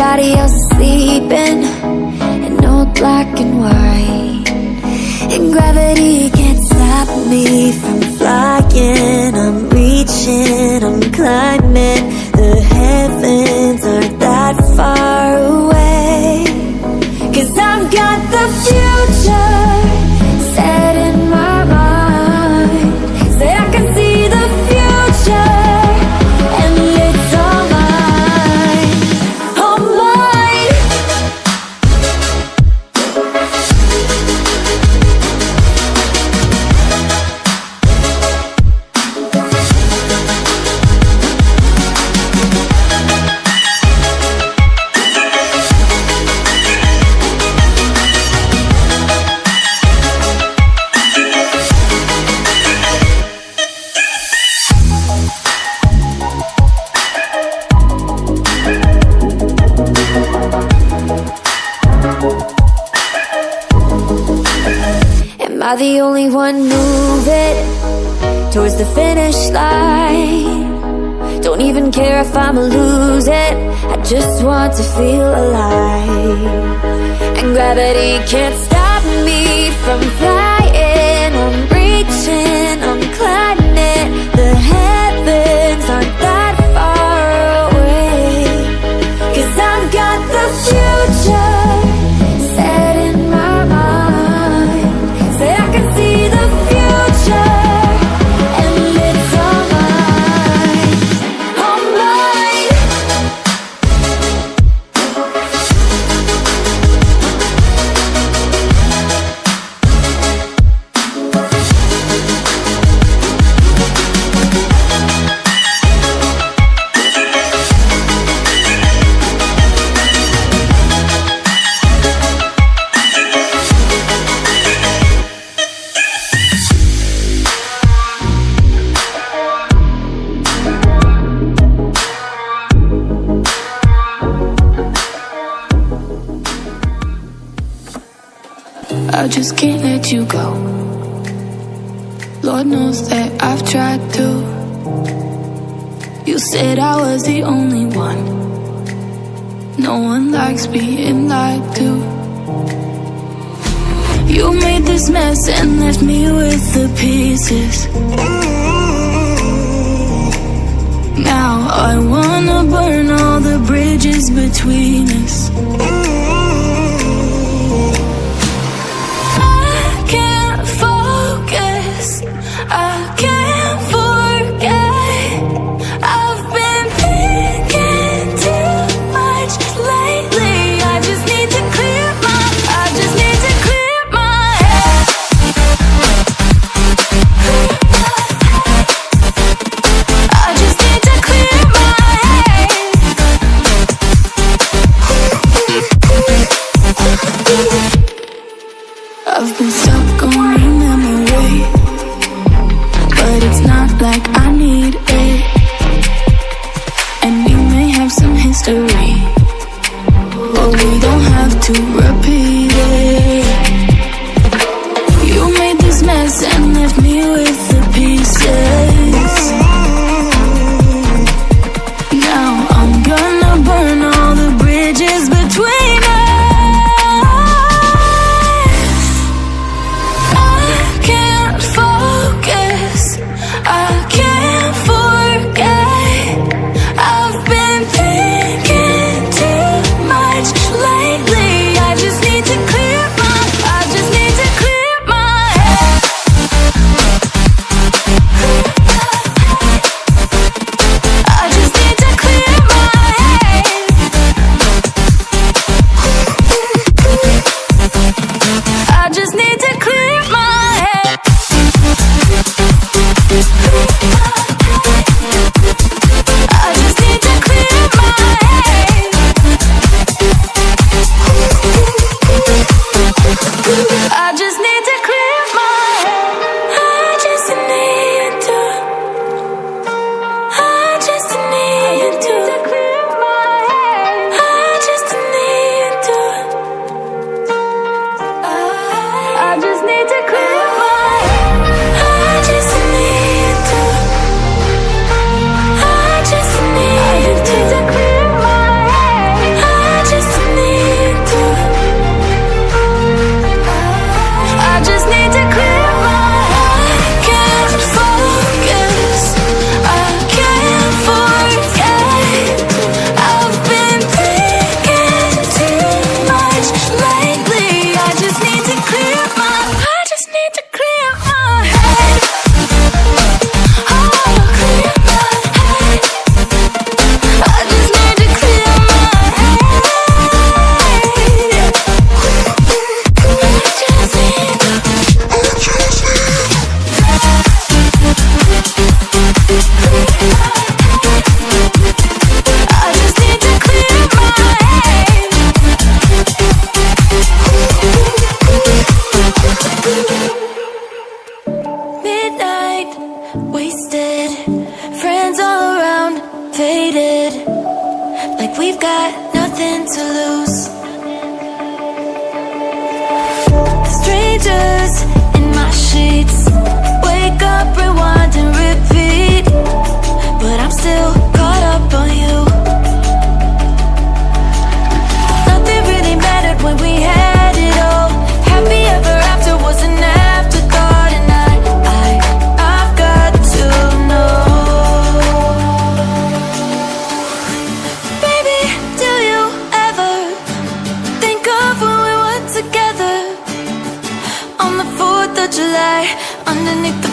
everybody else is sleeping in old black and white, and gravity can't stop me from flying. I'm reaching, I'm climbing. The heavens aren't that far away, 'cause I've got the future set in my mind. Say I can see the future, and it's all mine, all mine. Am I the only one moving towards the finish line? Don't even care if I'ma lose it, I just want to feel alive. And gravity can't stop me from flying. I'm reaching, I'm climbing. The heavens aren't that far away, 'cause I've got the future set in my mind. Say I can see the future, and it's all mine, all mine. I just can't let you go. Lord knows that I've tried to. You said I was the only one. No one likes being lied to. You made this mess and left me with the pieces. Now I wanna burn all the bridges between us. I can't forget. I've been thinking too much lately. I just need to clear my head. I just need to clear my head. I've been stuck on your memory, but it's not like I need it. And we may have some history, but we don't have to repeat it. You made this mess and left me with the pieces. Now I'm gonna burn all the bridges between us. I can't focus, I can't forget. I've been thinking too much lately. I just need to clear underneath the